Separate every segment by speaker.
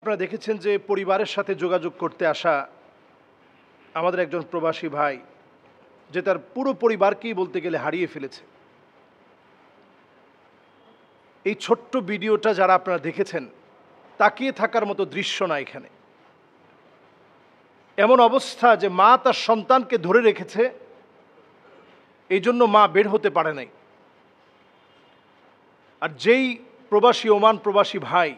Speaker 1: আপনারা দেখেছেন যে পরিবারের সাথে যোগাযোগ করতে আসা আমাদের একজন প্রবাসী ভাই, যে তার পুরো পরিবারকেই বলতে গেলে হারিয়ে ফেলেছে। এই ছোট্ট ভিডিওটা যারা আপনারা দেখেছেন, তাকিয়ে থাকার মতো দৃশ্য না এখানে। এমন অবস্থা যে মা তার সন্তানকে ধরে রেখেছে, এই জন্য মা বের হতে পারে নাই। আর যেই প্রবাসী ওমান প্রবাসী ভাই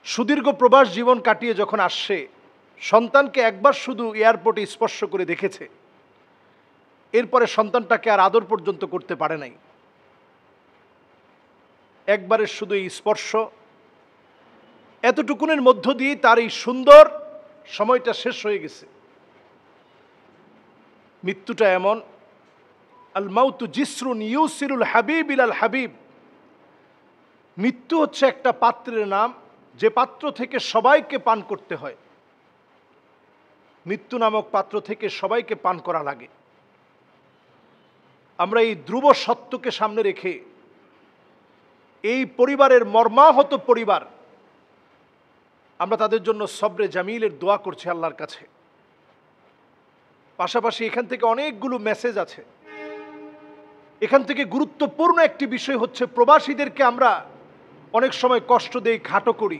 Speaker 1: সুদীর্ঘ প্রবাস জীবন কাটিয়ে যখন আসছে, সন্তানকে একবার শুধু এয়ারপোর্টে স্পর্শ করে দেখেছে, এরপরে সন্তানটাকে আর আদর পর্যন্ত করতে পারে নাই। একবারের শুধু এই স্পর্শ, এতটুকুনের মধ্য দিয়ে তার এই সুন্দর সময়টা শেষ হয়ে গেছে। মৃত্যুটা এমন, আল মাউতু জিসরুন ইউসিরুল হাবিব ইলাল হাবিব। মৃত্যু হচ্ছে একটা পাত্রের নাম, যে পাত্র থেকে সবাইকে পান করতে হয়। মৃত্যু নামক পাত্র থেকে সবাইকে পান করা লাগে। আমরা এই ধ্রুব সত্যকে সামনে রেখে এই পরিবারের মর্মাহত পরিবার, আমরা তাদের জন্য সবরে জামিলের দোয়া করছি আল্লাহর কাছে। পাশাপাশি এখান থেকে অনেকগুলো মেসেজ আছে। এখান থেকে গুরুত্বপূর্ণ একটি বিষয় হচ্ছে, প্রবাসীদেরকে আমরা অনেক সময় কষ্ট দেই, খাটো করি।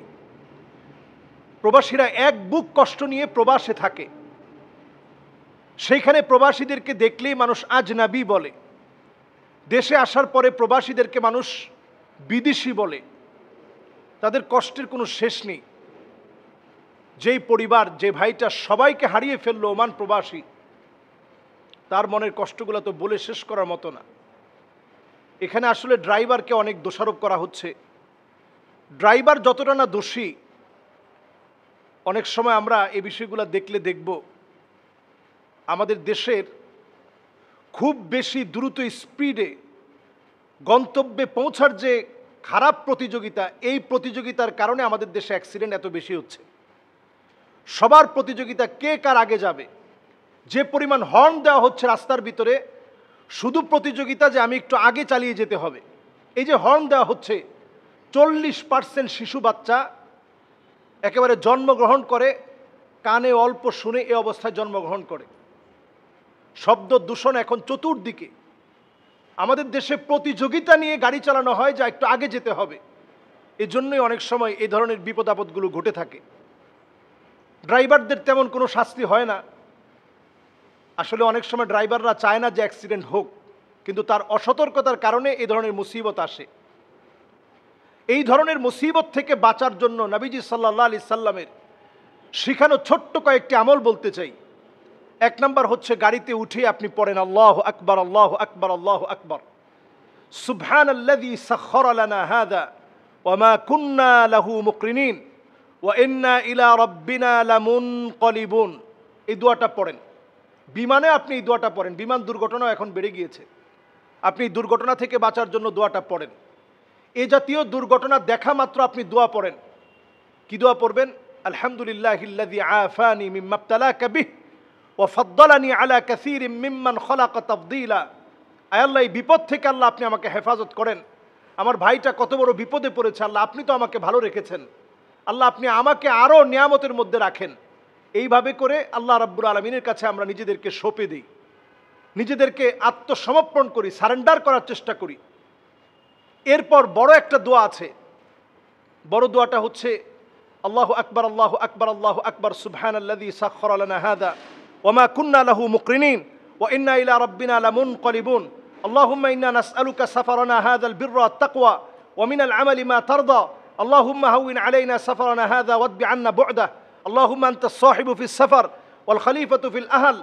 Speaker 1: প্রবাসীরা এক বুক কষ্ট নিয়ে প্রবাসে থাকে। সেইখানে প্রবাসীদেরকে দেখলেই মানুষ আজনাবি বলে। দেশে আসার পরে প্রবাসীদেরকে মানুষ বিদেশি বলে। তাদের কষ্টের কোনো শেষ নেই। যেই পরিবার, যে ভাইটা সবাইকে হারিয়ে ফেললো ওমান প্রবাসী, তার মনের কষ্টগুলো তো বলে শেষ করার মতো না। এখানে আসলে ড্রাইভারকে অনেক দোষারোপ করা হচ্ছে। ড্রাইভার যতটা না দোষী, অনেক সময় আমরা এই বিষয়গুলো দেখলে দেখব আমাদের দেশের খুব বেশি দ্রুত স্পিডে গন্তব্যে পৌঁছার যে খারাপ প্রতিযোগিতা, এই প্রতিযোগিতার কারণে আমাদের দেশে অ্যাক্সিডেন্ট এত বেশি হচ্ছে। সবার প্রতিযোগিতা, কে কার আগে যাবে। যে পরিমাণ হর্ন দেওয়া হচ্ছে রাস্তার ভিতরে, শুধু প্রতিযোগিতা যে আমি একটু আগে চালিয়ে যেতে হবে। এই যে হর্ন দেওয়া হচ্ছে, 40% শিশু বাচ্চা একেবারে জন্মগ্রহণ করে কানে অল্প শুনে এ অবস্থায় জন্মগ্রহণ করে। শব্দ দূষণ এখন চতুর্দিকে। আমাদের দেশে প্রতিযোগিতা নিয়ে গাড়ি চালানো হয়, যা একটু আগে যেতে হবে। এজন্যই অনেক সময় এই ধরনের বিপদ আপদগুলো ঘটে থাকে। ড্রাইভারদের তেমন কোনো শাস্তি হয় না। আসলে অনেক সময় ড্রাইভাররা চায় না যে অ্যাক্সিডেন্ট হোক, কিন্তু তার অসতর্কতার কারণে এই ধরনের মুসিবত আসে। এই ধরনের মুসিবত থেকে বাঁচার জন্য নবীজি সাল্লাল্লাহু আলাইহি সাল্লামের শিখানো ছোট্ট কয়েকটি আমল বলতে চাই। এক নাম্বার হচ্ছে, গাড়িতে উঠে আপনি পড়েন আল্লাহু আকবার, আল্লাহু আকবার, আল্লাহু আকবার। সুবহানাল্লাযী সাখখারা লানা হাযা ওয়া মা কুন্না লাহু মুকরিনিন ওয়া ইন্না ইলা রাব্বিনা লামুনকালিবুন। এই দোয়াটা পড়েন। বিমানে আপনি এই দোয়াটা পড়েন। বিমান দুর্ঘটনাও এখন বেড়ে গিয়েছে। আপনি দুর্ঘটনা থেকে বাঁচার জন্য দোয়াটা পড়েন। এই জাতীয় দুর্ঘটনা দেখা মাত্র আপনি দোয়া পড়েন। কি দোয়া পড়বেন? আলহামদুলিল্লাহিল্লাযী আফানি মিম্মা ইবতালাকা বিহি ওয়া ফাদ্দালানি আলা কাসীরিম মিম্মান খালাকা তাফদীলা। আয় আল্লাহ, এই বিপদ থেকে আল্লাহ আপনি আমাকে হেফাজত করেন। আমার ভাইটা কত বড় বিপদে পড়েছে, আল্লাহ আপনি তো আমাকে ভালো রেখেছেন। আল্লাহ আপনি আমাকে আরও নিয়ামতের মধ্যে রাখেন। এইভাবে করে আল্লাহ রাব্বুল আলামিনের কাছে আমরা নিজেদেরকে সঁপে দিই, নিজেদেরকে আত্মসমর্পণ করি, সারেন্ডার করার চেষ্টা করি। এরপর বড় একটা দোয়া আছে। বড় দোয়াটা হচ্ছে আল্লাহু আকবার, আল্লাহু আকবার, আল্লাহু আকবার, সুবহানাল্লাযী সাখখারা লানা হাযা ওয়া মা কুন্না লাহু মুকরিনিন ওয়া ইন্না ইলা রাব্বিনা লামুনকালিবুন। আল্লাহুম্মা ইন্না নাসআলুকা সাফারানা হাযাল বিররা ওয়াত তাকওয়া ওয়া মিনাল আমালি মা তারদা। আল্লাহুম্মা হাওবিন আলাইনা সাফারানা হাযা ওয়াদবি আন্না বু'দা। আল্লাহুম্মা আনতাস সাহিবু ফিস সাফার ওয়াল খলিফাতু ফিল আহল।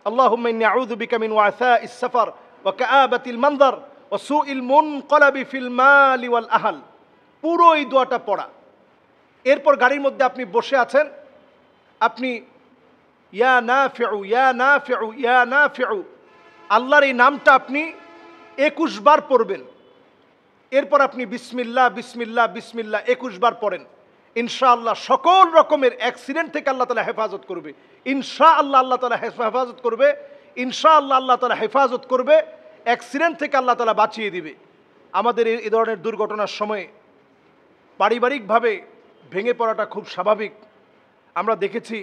Speaker 1: আল্লাহুম্মা ইন্নী আউযু বিকা মিন ওয়াসাইস সাফার ওয়া কাআবাতিল মানজার ওয়া সুইল মুনকালাবি ফিল মালি ওয়াল আহল। পুরো এই দোয়াটা পড়া। এরপর গাড়ির মধ্যে আপনি বসে আছেন, আপনি ইয়া নাফিউ, ইয়া নাফিউ, ইয়া নাফিউ, আল্লাহর এই নামটা আপনি 21 বার পড়বেন। এরপর আপনি বিসমিল্লাহ, বিসমিল্লাহ, বিসমিল্লাহ 21 বার পড়েন। ইনশাআল্লাহ সকল রকমের অ্যাক্সিডেন্ট থেকে আল্লাহ তাআলা হেফাজত করবে। ইনশাআল্লাহ আল্লাহ তাআলা হেফাজত করবে। ইনশাআল্লাহ আল্লাহ তাআলা হেফাজত করবে। অ্যাক্সিডেন্ট থেকে আল্লাহ তাআলা বাঁচিয়ে দিবে। আমাদের এই ধরনের দুর্ঘটনার সময়ে পারিবারিকভাবে ভেঙে পড়াটা খুব স্বাভাবিক। আমরা দেখেছি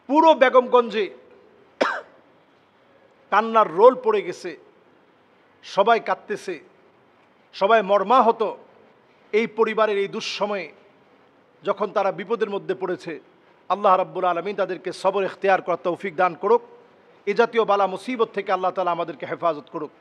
Speaker 1: পুরো বেগমগঞ্জে কান্নার রোল পড়ে গেছে, সবাই কাঁদতেছে, সবাই মর্মাহত এই পরিবারের এই দুঃসময়ে যখন তারা বিপদের মধ্যে পড়েছে। আল্লাহ রাব্বুল আলামিন তাদেরকে সবর ইখতিয়ার করার তৌফিক দান করুক। এ জাতীয় বালা মুসিবত থেকে আল্লাহ তাআলা আমাদেরকে হেফাজত করুক।